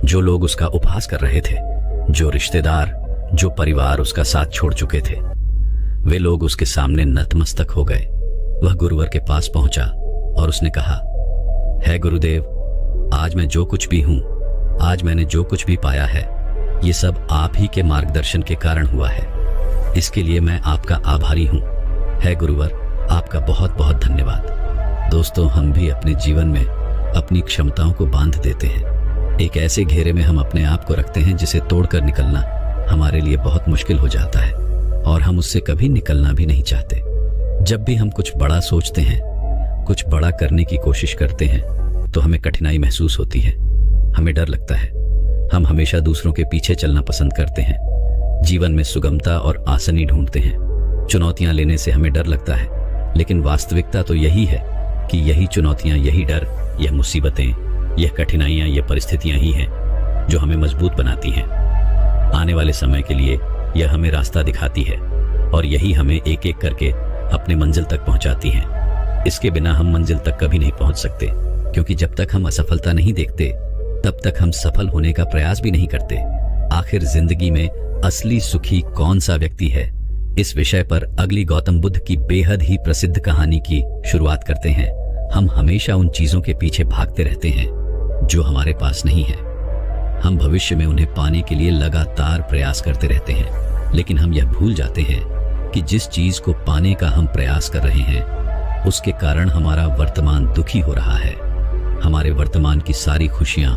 जो लोग उसका उपहास कर रहे थे, जो रिश्तेदार, जो परिवार उसका साथ छोड़ चुके थे, वे लोग उसके सामने नतमस्तक हो गए। वह गुरुवर के पास पहुंचा और उसने कहा, है गुरुदेव, आज मैं जो कुछ भी हूं, आज मैंने जो कुछ भी पाया है, ये सब आप ही के मार्गदर्शन के कारण हुआ है। इसके लिए मैं आपका आभारी हूं। है गुरुवर, आपका बहुत बहुत धन्यवाद। दोस्तों, हम भी अपने जीवन में अपनी क्षमताओं को बांध देते हैं। एक ऐसे घेरे में हम अपने आप को रखते हैं जिसे तोड़कर निकलना हमारे लिए बहुत मुश्किल हो जाता है और हम उससे कभी निकलना भी नहीं चाहते। जब भी हम कुछ बड़ा सोचते हैं, कुछ बड़ा करने की कोशिश करते हैं, तो हमें कठिनाई महसूस होती है, हमें डर लगता है। हम हमेशा दूसरों के पीछे चलना पसंद करते हैं, जीवन में सुगमता और आसानी ढूंढते हैं। चुनौतियां लेने से हमें डर लगता है, लेकिन वास्तविकता तो यही है कि यही चुनौतियां, यही डर, यह मुसीबतें, यह कठिनाइयां, यह परिस्थितियां ही हैं जो हमें मजबूत बनाती हैं। आने वाले समय के लिए यह हमें रास्ता दिखाती है और यही हमें एक एक करके अपने मंजिल तक पहुंचाती है। इसके बिना हम मंजिल तक कभी नहीं पहुंच सकते, क्योंकि जब तक हम असफलता नहीं देखते तब तक हम सफल होने का प्रयास भी नहीं करते। आखिर जिंदगी में असली सुखी कौन सा व्यक्ति है, इस विषय पर अगली गौतम बुद्ध की बेहद ही प्रसिद्ध कहानी की शुरुआत करते हैं। हम हमेशा उन चीजों के पीछे भागते रहते हैं जो हमारे पास नहीं है। हम भविष्य में उन्हें पाने के लिए लगातार प्रयास करते रहते हैं, लेकिन हम यह भूल जाते हैं कि जिस चीज को पाने का हम प्रयास कर रहे हैं, उसके कारण हमारा वर्तमान दुखी हो रहा है। हमारे वर्तमान की सारी खुशियां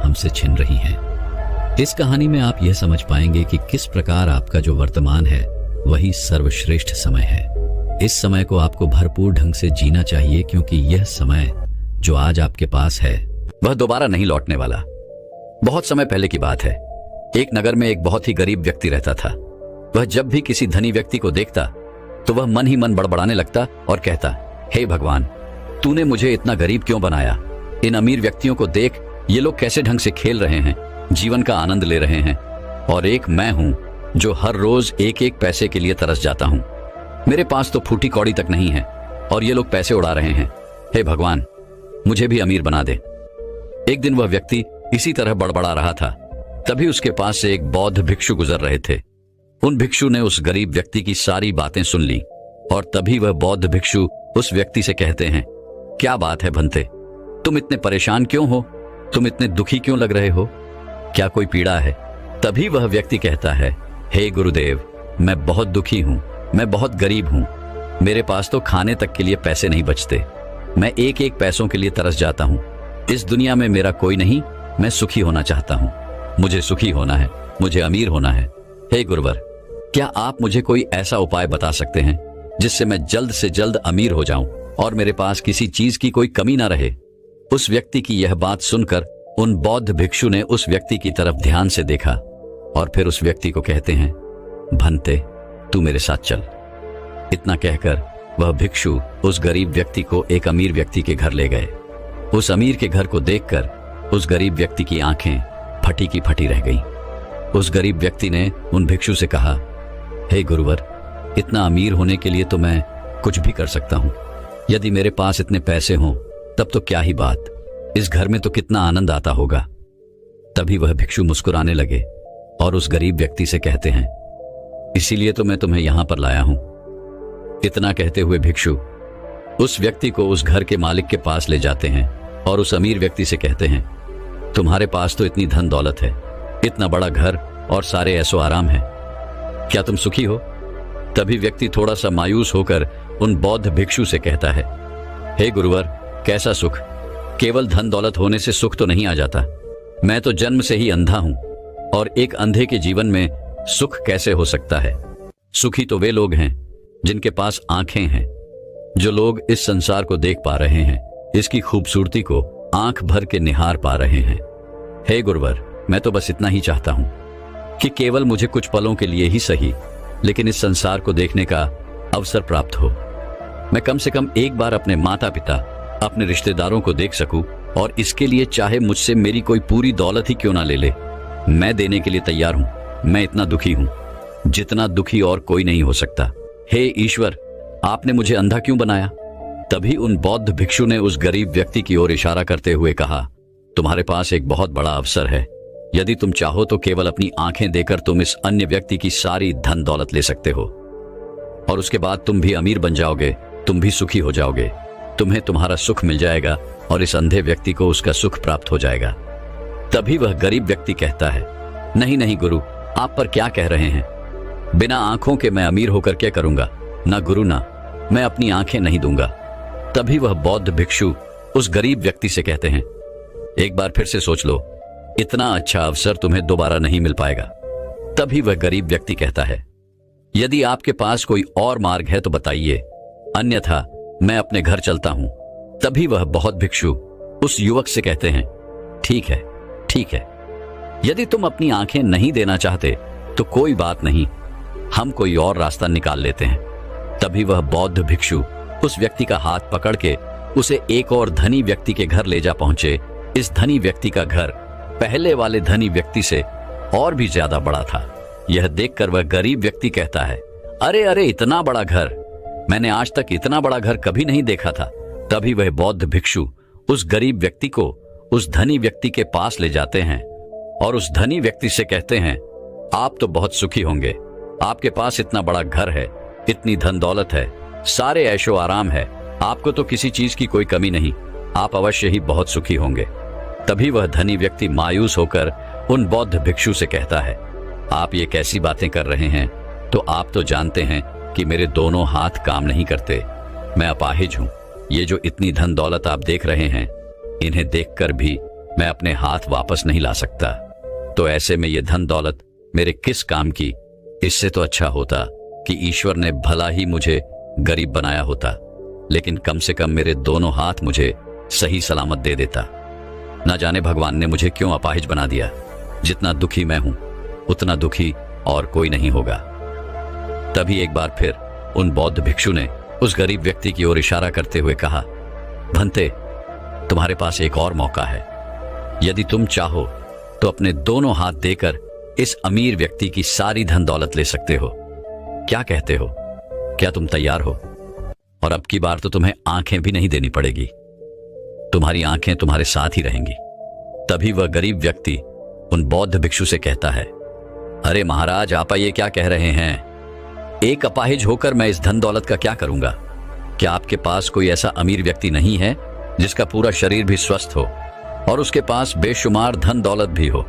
हमसे छिन रही हैं। इस कहानी में आप यह समझ पाएंगे कि किस प्रकार आपका जो वर्तमान है वही सर्वश्रेष्ठ समय है। इस समय को आपको भरपूर ढंग से जीना चाहिए, क्योंकि यह समय जो आज आपके पास है वह दोबारा नहीं लौटने वाला। बहुत समय पहले की बात है। एक नगर में एक बहुत ही गरीब व्यक्ति रहता था। वह जब भी किसी धनी व्यक्ति को देखता तो वह मन ही मन बड़बड़ाने लगता और कहता, हे भगवान, तूने मुझे इतना गरीब क्यों बनाया? इन अमीर व्यक्तियों को देख, ये लोग कैसे ढंग से खेल रहे हैं, जीवन का आनंद ले रहे हैं, और एक मैं हूं जो हर रोज एक एक पैसे के लिए तरस जाता हूं। मेरे पास तो फूटी कौड़ी तक नहीं है और ये लोग पैसे उड़ा रहे हैं। हे भगवान, मुझे भी अमीर बना दे। एक दिन वह व्यक्ति इसी तरह बड़बड़ा रहा था। तभी उसके पास से एक बौद्ध भिक्षु गुजर रहे थे। उन भिक्षु ने उस गरीब व्यक्ति की सारी बातें सुन ली और तभी वह बौद्ध भिक्षु उस व्यक्ति से कहते हैं, क्या बात है भंते, तुम इतने परेशान क्यों हो? तुम इतने दुखी क्यों लग रहे हो? क्या कोई पीड़ा है? तभी वह व्यक्ति कहता है, हे गुरुदेव, मैं बहुत दुखी हूं, मैं बहुत गरीब हूं। मेरे पास तो खाने तक के लिए पैसे नहीं बचते। मैं एक एक पैसों के लिए तरस जाता हूँ। इस दुनिया में मेरा कोई नहीं, मैं सुखी होना चाहता हूँ। मुझे सुखी होना है, मुझे अमीर होना है। हे गुरुवर, क्या आप मुझे कोई ऐसा उपाय बता सकते हैं जिससे मैं जल्द से जल्द अमीर हो जाऊं और मेरे पास किसी चीज की कोई कमी ना रहे? उस व्यक्ति की यह बात सुनकर उन बौद्ध भिक्षु ने उस व्यक्ति की तरफ ध्यान से देखा और फिर उस व्यक्ति को कहते हैं, भंते, तू मेरे साथ चल। इतना कहकर वह भिक्षु उस गरीब व्यक्ति को एक अमीर व्यक्ति के घर ले गए। उस अमीर के घर को देखकर उस गरीब व्यक्ति की आंखें फटी की फटी रह गईं। उस गरीब व्यक्ति ने उन भिक्षु से कहा, हे गुरुवर, इतना अमीर होने के लिए तो मैं कुछ भी कर सकता हूं। यदि मेरे पास इतने पैसे हों तब तो क्या ही बात, इस घर में तो कितना आनंद आता होगा। तभी वह भिक्षु मुस्कुराने लगे और उस गरीब व्यक्ति से कहते हैं, इसीलिए तो मैं तुम्हें यहां पर लाया हूं। इतना कहते हुए भिक्षु उस व्यक्ति को उस घर के मालिक के पास ले जाते हैं और उस अमीर व्यक्ति से कहते हैं, तुम्हारे पास तो इतनी धन दौलत है, इतना बड़ा घर और सारे ऐशो आराम है, क्या तुम सुखी हो? तभी व्यक्ति थोड़ा सा मायूस होकर उन बौद्ध भिक्षु से कहता है, हे गुरुवर, कैसा सुख? केवल धन दौलत होने से सुख तो नहीं आ जाता। मैं तो जन्म से ही अंधा हूं और एक अंधे के जीवन में सुख कैसे हो सकता है? सुखी तो वे लोग हैं जिनके पास आंखें हैं, जो लोग इस संसार को देख पा रहे हैं, इसकी खूबसूरती को आंख भर के निहार पा रहे हैं। हे गुरुवर, मैं तो बस इतना ही चाहता हूं कि केवल मुझे कुछ पलों के लिए ही सही, लेकिन इस संसार को देखने का अवसर प्राप्त हो। मैं कम से कम एक बार अपने माता पिता, अपने रिश्तेदारों को देख सकूं और इसके लिए चाहे मुझसे मेरी कोई पूरी दौलत ही क्यों ना ले ले, मैं देने के लिए तैयार हूं। मैं इतना दुखी हूं जितना दुखी और कोई नहीं हो सकता। हे ईश्वर, आपने मुझे अंधा क्यों बनाया? तभी उन बौद्ध भिक्षु ने उस गरीब व्यक्ति की ओर इशारा करते हुए कहा, तुम्हारे पास एक बहुत बड़ा अवसर है। यदि तुम चाहो तो केवल अपनी आंखें देकर तुम इस अन्य व्यक्ति की सारी धन दौलत ले सकते हो और उसके बाद तुम भी अमीर बन जाओगे, तुम भी सुखी हो जाओगे, तुम्हें तुम्हारा सुख मिल जाएगा और इस अंधे व्यक्ति को उसका सुख प्राप्त हो जाएगा। तभी वह गरीब व्यक्ति कहता है, नहीं नहीं गुरु, आप पर क्या कह रहे हैं? बिना आंखों के मैं अमीर होकर क्या करूंगा? ना गुरु, ना मैं अपनी आंखें नहीं दूंगा। तभी वह बौद्ध भिक्षु उस गरीब व्यक्ति से कहते हैं, एक बार फिर से सोच लो, इतना अच्छा अवसर तुम्हें दोबारा नहीं मिल पाएगा। तभी वह गरीब व्यक्ति कहता है, यदि आपके पास कोई और मार्ग है तो बताइए, अन्यथा मैं अपने घर चलता हूं। तभी वह बौद्ध भिक्षु उस युवक से कहते हैं, ठीक है, ठीक है, यदि तुम अपनी आंखें नहीं देना चाहते तो कोई बात नहीं, हम कोई और रास्ता निकाल लेते हैं। तभी वह बौद्ध भिक्षु उस व्यक्ति का हाथ पकड़ के उसे एक और धनी व्यक्ति के घर ले जा पहुंचे। इस धनी व्यक्ति का घर पहले वाले धनी व्यक्ति से और भी ज्यादा बड़ा था। यह देखकर वह गरीब व्यक्ति कहता है, अरे अरे, इतना बड़ा घर, मैंने आज तक इतना बड़ा घर कभी नहीं देखा था। तभी वह बौद्ध भिक्षु उस गरीब व्यक्ति को उस धनी व्यक्ति के पास ले जाते हैं और उस धनी व्यक्ति से कहते हैं, आप तो बहुत सुखी होंगे, आपके पास इतना बड़ा घर है, इतनी धन दौलत है, सारे ऐशो आराम है, आपको तो किसी चीज की कोई कमी नहीं, आप अवश्य ही बहुत सुखी होंगे। तभी वह धनी व्यक्ति मायूस होकर उन बौद्ध भिक्षु से कहता है, आप ये कैसी बातें कर रहे हैं? तो आप तो जानते हैं कि मेरे दोनों हाथ काम नहीं करते, मैं अपाहिज हूं। ये जो इतनी धन दौलत आप देख रहे हैं, इन्हें देखकर भी मैं अपने हाथ वापस नहीं ला सकता। तो ऐसे में ये धन दौलत मेरे किस काम की? इससे तो अच्छा होता कि ईश्वर ने भला ही मुझे गरीब बनाया होता, लेकिन कम से कम मेरे दोनों हाथ मुझे सही सलामत दे देता। ना जाने भगवान ने मुझे क्यों अपाहिज बना दिया। जितना दुखी मैं हूं उतना दुखी और कोई नहीं होगा। तभी एक बार फिर उन बौद्ध भिक्षु ने उस गरीब व्यक्ति की ओर इशारा करते हुए कहा, भंते, तुम्हारे पास एक और मौका है। यदि तुम चाहो तो अपने दोनों हाथ देकर इस अमीर व्यक्ति की सारी धन दौलत ले सकते हो। क्या कहते हो? क्या तुम तैयार हो? और अब की बार तो तुम्हें आंखें भी नहीं देनी पड़ेगी, तुम्हारी आंखें तुम्हारे साथ ही रहेंगी। तभी वह गरीब व्यक्ति उन बौद्ध भिक्षु से कहता है, अरे महाराज, आप ये क्या कह रहे हैं? एक अपाहिज होकर मैं इस धन दौलत का क्या करूंगा? क्या आपके पास कोई ऐसा अमीर व्यक्ति नहीं है जिसका पूरा शरीर भी स्वस्थ हो और उसके पास बेशुमार धन दौलत भी हो?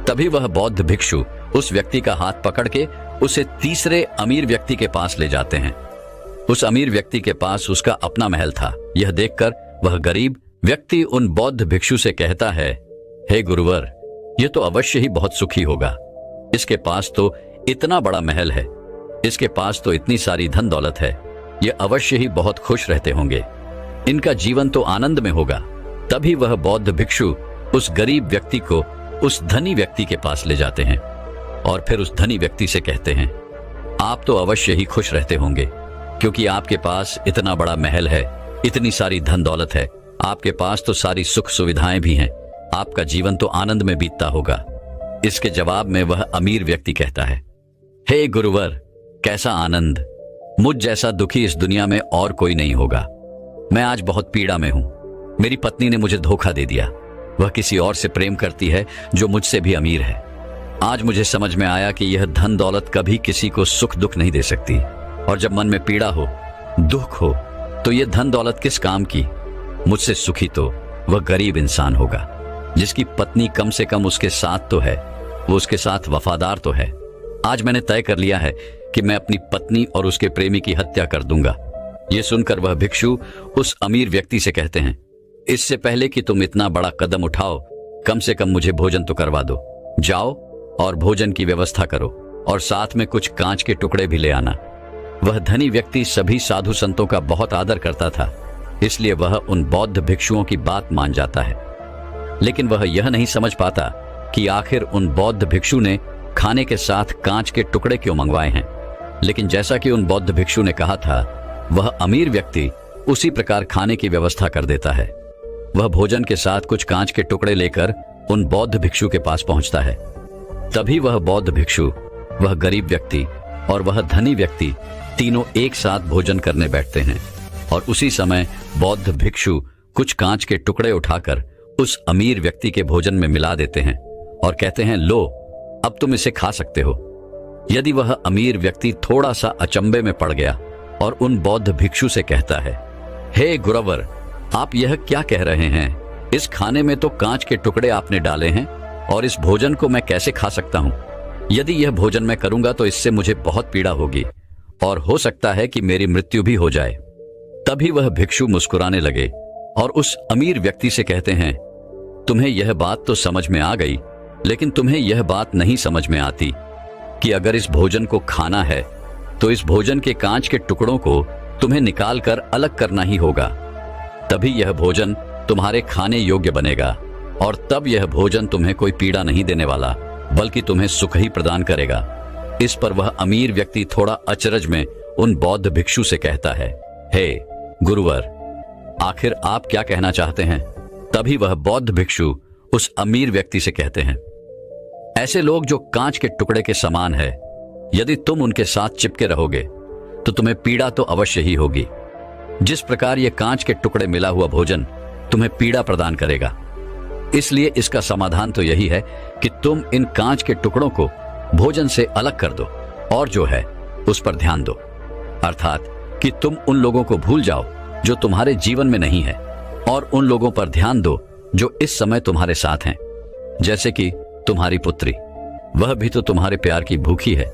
तभी वह बौद्ध भिक्षु उस व्यक्ति का हाथ पकड़ के उसे तीसरे अमीर व्यक्ति के पास ले जाते हैं। उस अमीर व्यक्ति के पास उसका अपना महल था। यह देखकर वह गरीब व्यक्ति उन बौद्ध भिक्षु से कहता है, हे गुरुवर, यह तो अवश्य ही बहुत सुखी होगा। इसके पास तो इतना बड़ा महल है, इसके पास तो इतनी सारी धन दौलत है, ये अवश्य ही बहुत खुश रहते होंगे, इनका जीवन तो आनंद में होगा। तभी वह बौद्ध भिक्षु उस गरीब व्यक्ति को उस धनी व्यक्ति के पास ले जाते हैं और फिर उस धनी व्यक्ति से कहते हैं, आप तो अवश्य ही खुश रहते होंगे, क्योंकि आपके पास इतना बड़ा महल है, इतनी सारी धन दौलत है, आपके पास तो सारी सुख सुविधाएं भी हैं, आपका जीवन तो आनंद में बीतता होगा। इसके जवाब में वह अमीर व्यक्ति कहता है, हे गुरुवर, कैसा आनंद, मुझ जैसा दुखी इस दुनिया में और कोई नहीं होगा। मैं आज बहुत पीड़ा में हूं। मेरी पत्नी ने मुझे धोखा दे दिया, वह किसी और से प्रेम करती है जो मुझसे भी अमीर है। आज मुझे समझ में आया कि यह धन दौलत कभी किसी को सुख दुख नहीं दे सकती, और जब मन में पीड़ा हो, दुख हो, तो यह धन दौलत किस काम की। मुझसे सुखी तो वह गरीब इंसान होगा जिसकी पत्नी कम से कम उसके साथ तो है, वो उसके साथ वफादार तो है। आज मैंने तय कर लिया है कि मैं अपनी पत्नी और उसके प्रेमी की हत्या कर दूंगा। यह सुनकर वह भिक्षु उस अमीर व्यक्ति से कहते हैं, इससे पहले कि तुम इतना बड़ा कदम उठाओ, कम से कम मुझे भोजन तो करवा दो। जाओ और भोजन की व्यवस्था करो और साथ में कुछ कांच के टुकड़े भी ले आना। वह धनी व्यक्ति सभी साधु संतों का बहुत आदर करता था, इसलिए वह उन बौद्ध भिक्षुओं की बात मान जाता है। लेकिन वह यह नहीं समझ पाता कि आखिर उन बौद्ध भिक्षु ने खाने के साथ कांच के टुकड़े क्यों मंगवाए हैं। लेकिन जैसा कि उन बौद्ध भिक्षु ने कहा था, वह अमीर व्यक्ति उसी प्रकार खाने की व्यवस्था कर देता है। वह भोजन के साथ कुछ कांच के टुकड़े लेकर उन बौद्ध भिक्षु के पास पहुंचता है। तभी वह बौद्ध भिक्षु, वह गरीब व्यक्ति और वह धनी व्यक्ति तीनों एक साथ भोजन करने बैठते हैं, और उसी समय बौद्ध भिक्षु कुछ कांच के टुकड़े उठाकर उस अमीर व्यक्ति के भोजन में मिला देते हैं और कहते हैं, लो, अब तुम इसे खा सकते हो। यदि वह अमीर व्यक्ति थोड़ा सा अचंभे में पड़ गया और उन बौद्ध भिक्षु से कहता है, हे गुरुवर, आप यह क्या कह रहे हैं? इस खाने में तो कांच के टुकड़े आपने डाले हैं और इस भोजन को मैं कैसे खा सकता हूं? यदि यह भोजन मैं करूंगा तो इससे मुझे बहुत पीड़ा होगी और हो सकता है कि मेरी मृत्यु भी हो जाए। तभी वह भिक्षु मुस्कुराने लगे और उस अमीर व्यक्ति से कहते हैं, तुम्हें यह बात तो समझ में आ गई, लेकिन तुम्हें यह बात नहीं समझ में आती कि अगर इस भोजन को खाना है तो इस भोजन के कांच के टुकड़ों को तुम्हें निकालकर अलग करना ही होगा। तभी यह भोजन तुम्हारे खाने योग्य बनेगा और तब यह भोजन तुम्हें कोई पीड़ा नहीं देने वाला, बल्कि तुम्हें सुख ही प्रदान करेगा। इस पर वह अमीर व्यक्ति थोड़ा अचरज में उन बौद्ध भिक्षु से कहता है, हे गुरुवर, आखिर आप क्या कहना चाहते हैं? तभी वह बौद्ध भिक्षु उस अमीर व्यक्ति से कहते हैं, ऐसे लोग जो कांच के टुकड़े के समान है, यदि तुम उनके साथ चिपके रहोगे तो तुम्हें पीड़ा तो अवश्य ही होगी। जिस प्रकार ये कांच के टुकड़े मिला हुआ भोजन तुम्हें पीड़ा प्रदान करेगा, इसलिए इसका समाधान तो यही है कि तुम इन कांच के टुकड़ों को भोजन से अलग कर दो और जो है उस पर ध्यान दो, अर्थात कि तुम उन लोगों को भूल जाओ जो तुम्हारे जीवन में नहीं है और उन लोगों पर ध्यान दो जो इस समय तुम्हारे साथ हैं। जैसे कि तुम्हारी पुत्री, वह भी तो तुम्हारे प्यार की भूखी है।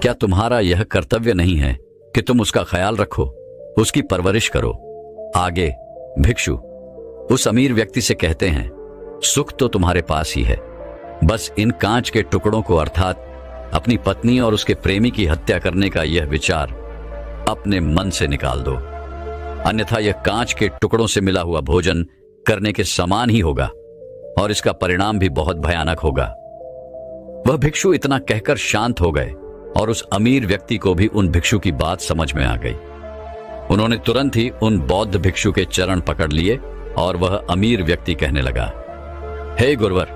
क्या तुम्हारा यह कर्तव्य नहीं है कि तुम उसका ख्याल रखो, उसकी परवरिश करो? आगे भिक्षु उस अमीर व्यक्ति से कहते हैं, सुख तो तुम्हारे पास ही है, बस इन कांच के टुकड़ों को अर्थात अपनी पत्नी और उसके प्रेमी की हत्या करने का यह विचार अपने मन से निकाल दो, अन्यथा यह कांच के टुकड़ों से मिला हुआ भोजन करने के समान ही होगा और इसका परिणाम भी बहुत भयानक होगा। वह भिक्षु इतना कहकर शांत हो गए और उस अमीर व्यक्ति को भी उन भिक्षु की बात समझ में आ गई। उन्होंने तुरंत ही उन बौद्ध भिक्षु के चरण पकड़ लिए और वह अमीर व्यक्ति कहने लगा, हे गुरुवर,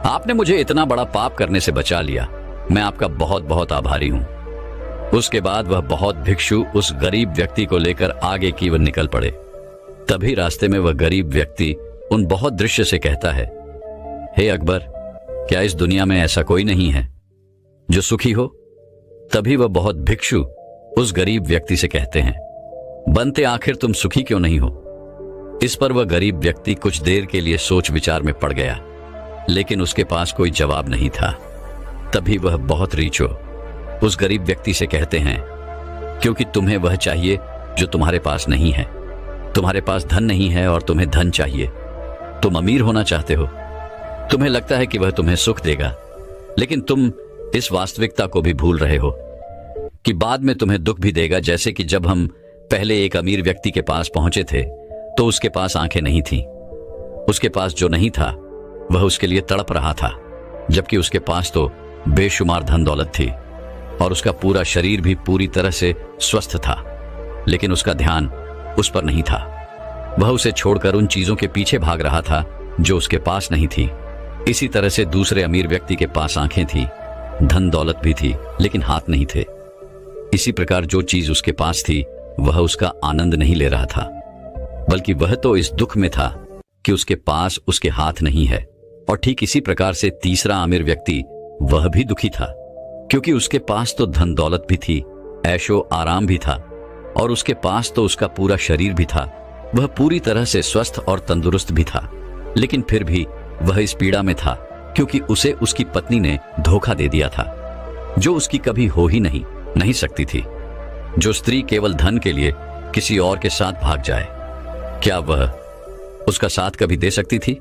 आपने मुझे इतना बड़ा पाप करने से बचा लिया, मैं आपका बहुत बहुत आभारी हूं। उसके बाद वह बौद्ध भिक्षु उस गरीब व्यक्ति को लेकर आगे की ओर निकल पड़े। तभी रास्ते में वह गरीब व्यक्ति उन बौद्ध दृश्य से कहता है, हे अकबर, क्या इस दुनिया में ऐसा कोई नहीं है जो सुखी हो? तभी वह बौद्ध भिक्षु उस गरीब व्यक्ति से कहते हैं, बनते आखिर तुम सुखी क्यों नहीं हो? इस पर वह गरीब व्यक्ति कुछ देर के लिए सोच विचार में पड़ गया, लेकिन उसके पास कोई जवाब नहीं था। तभी वह बहुत रीचो उस गरीब व्यक्ति से कहते हैं, क्योंकि तुम्हें वह चाहिए जो तुम्हारे पास नहीं है। तुम्हारे पास धन नहीं है और तुम्हें धन चाहिए। तुम अमीर होना चाहते हो। तुम्हें लगता है कि वह तुम्हें सुख देगा, लेकिन तुम इस वास्तविकता को भी भूल रहे हो कि बाद में तुम्हें दुख भी देगा। जैसे कि जब हम पहले एक अमीर व्यक्ति के पास पहुंचे थे तो उसके पास आंखें नहीं थीं। उसके पास जो नहीं था वह उसके लिए तड़प रहा था, जबकि उसके पास तो बेशुमार धन दौलत थी और उसका पूरा शरीर भी पूरी तरह से स्वस्थ था, लेकिन उसका ध्यान उस पर नहीं था। वह उसे छोड़कर उन चीजों के पीछे भाग रहा था जो उसके पास नहीं थी। इसी तरह से दूसरे अमीर व्यक्ति के पास आंखें थी, धन दौलत भी थी, लेकिन हाथ नहीं थे। इसी प्रकार जो चीज उसके पास थी वह उसका आनंद नहीं ले रहा था, बल्कि वह तो इस दुख में था कि उसके पास उसके हाथ नहीं है। और ठीक इसी प्रकार से तीसरा अमीर व्यक्ति वह भी दुखी था, क्योंकि उसके पास तो धन दौलत भी थी, ऐशो आराम भी था, और उसके पास तो उसका पूरा शरीर भी था। वह पूरी तरह से स्वस्थ और तंदुरुस्त भी था, लेकिन फिर भी वह इस पीड़ा में था क्योंकि उसे उसकी पत्नी ने धोखा दे दिया था, जो उसकी कभी हो ही नहीं सकती थी। जो स्त्री केवल धन के लिए किसी और के साथ भाग जाए, क्या वह उसका साथ कभी दे सकती थी?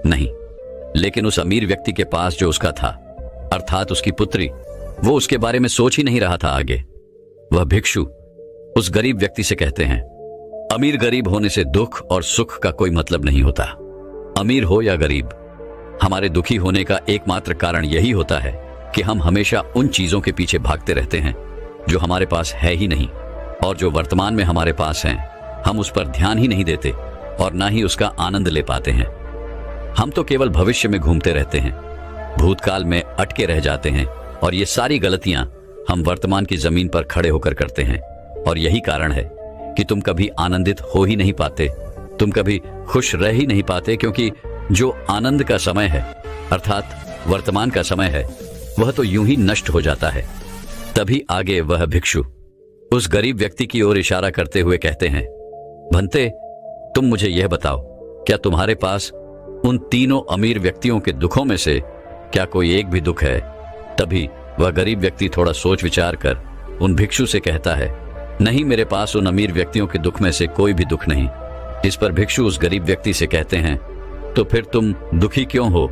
नहीं। लेकिन उस अमीर व्यक्ति के पास जो उसका था, अर्थात उसकी पुत्री, वो उसके बारे में सोच ही नहीं रहा था आगे। वह भिक्षु उस गरीब व्यक्ति से कहते हैं, अमीर गरीब होने से दुख और सुख का कोई मतलब नहीं होता। अमीर हो या गरीब, हमारे दुखी होने का एकमात्र कारण यही होता है कि हम हमेशा उन चीजों के पीछे भागते रहते हैं जो हमारे पास है ही नहीं, और जो वर्तमान में हमारे पास हैं हम उस पर ध्यान ही नहीं देते और ना ही उसका आनंद ले पाते हैं। हम तो केवल भविष्य में घूमते रहते हैं, भूतकाल में अटके रह जाते हैं, और ये सारी गलतियां हम वर्तमान की जमीन पर खड़े होकर करते हैं। और यही कारण है कि तुम कभी आनंदित हो ही नहीं पाते, तुम कभी खुश रह ही नहीं पाते, क्योंकि जो आनंद का समय है, अर्थात वर्तमान का समय है, वह तो यूं ही नष्ट हो जाता है। तभी आगे वह भिक्षु उस गरीब व्यक्ति की ओर इशारा करते हुए कहते हैं, भंते, तुम मुझे यह बताओ, क्या तुम्हारे पास उन तीनों अमीर व्यक्तियों के दुखों में से क्या कोई एक भी दुख है? तभी वह गरीब व्यक्ति थोड़ा सोच विचार कर उन भिक्षु से कहता है, नहीं, मेरे पास उन अमीर व्यक्तियों के दुख में से कोई भी दुख नहीं। इस पर भिक्षु उस गरीब व्यक्ति से कहते हैं, तो फिर तुम दुखी क्यों हो?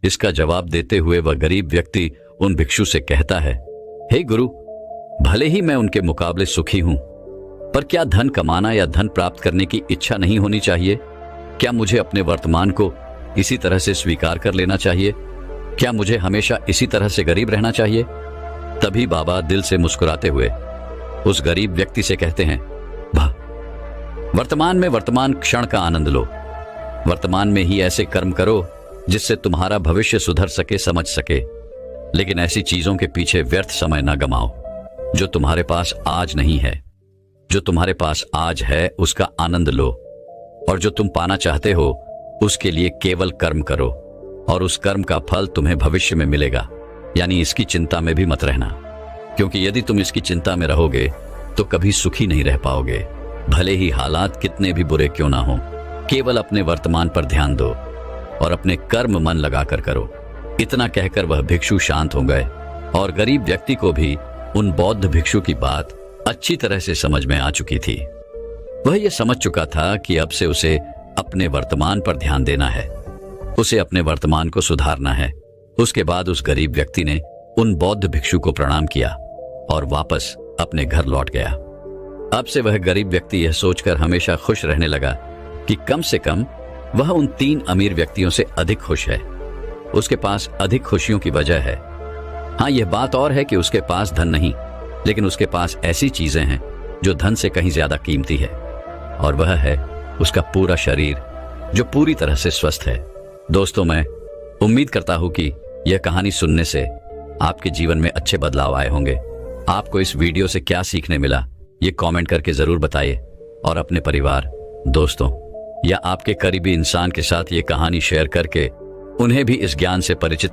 इसका जवाब देते हुए वह गरीब व्यक्ति उन भिक्षु से कहता है, हे गुरु, भले ही मैं उनके मुकाबले सुखी हूं, पर क्या धन कमाना या धन प्राप्त करने की इच्छा नहीं होनी चाहिए? क्या मुझे अपने वर्तमान को इसी तरह से स्वीकार कर लेना चाहिए? क्या मुझे हमेशा इसी तरह से गरीब रहना चाहिए? तभी बाबा दिल से मुस्कुराते हुए उस गरीब व्यक्ति से कहते हैं, वाह, वर्तमान में वर्तमान क्षण का आनंद लो। वर्तमान में ही ऐसे कर्म करो जिससे तुम्हारा भविष्य सुधर सके, समझ सके, लेकिन ऐसी चीजों के पीछे व्यर्थ समय न गमाओ जो तुम्हारे पास आज नहीं है। जो तुम्हारे पास आज है उसका आनंद लो, और जो तुम पाना चाहते हो उसके लिए केवल कर्म करो, और उस कर्म का फल तुम्हें भविष्य में मिलेगा। यानी इसकी चिंता में भी मत रहना, क्योंकि यदि तुम इसकी चिंता में रहोगे तो कभी सुखी नहीं रह पाओगे, भले ही हालात कितने भी बुरे क्यों ना हो। केवल अपने वर्तमान पर ध्यान दो और अपने कर्म मन लगाकर करो। इतना कहकर वह भिक्षु शांत हो गए, और गरीब व्यक्ति को भी उन बौद्ध भिक्षु की बात अच्छी तरह से समझ में आ चुकी थी। वह यह समझ चुका था कि अब से उसे अपने वर्तमान पर ध्यान देना है, उसे अपने वर्तमान को सुधारना है। उसके बाद उस गरीब व्यक्ति ने उन बौद्ध भिक्षु को प्रणाम किया और वापस अपने घर लौट गया। अब से वह गरीब व्यक्ति यह सोचकर हमेशा खुश रहने लगा कि कम से कम वह उन तीन अमीर व्यक्तियों से अधिक खुश है। उसके पास अधिक खुशियों की वजह है। हाँ, यह बात और है कि उसके पास धन नहीं, लेकिन उसके पास ऐसी चीजें हैं जो धन से कहीं ज्यादा कीमती है, और वह है उसका पूरा शरीर जो पूरी तरह से स्वस्थ है। दोस्तों, मैं उम्मीद करता हूं कि यह कहानी सुनने से आपके जीवन में अच्छे बदलाव आए होंगे। आपको इस वीडियो से क्या सीखने मिला, ये कमेंट करके जरूर बताइए, और अपने परिवार, दोस्तों या आपके करीबी इंसान के साथ ये कहानी शेयर करके उन्हें भी इस ज्ञान से परिचित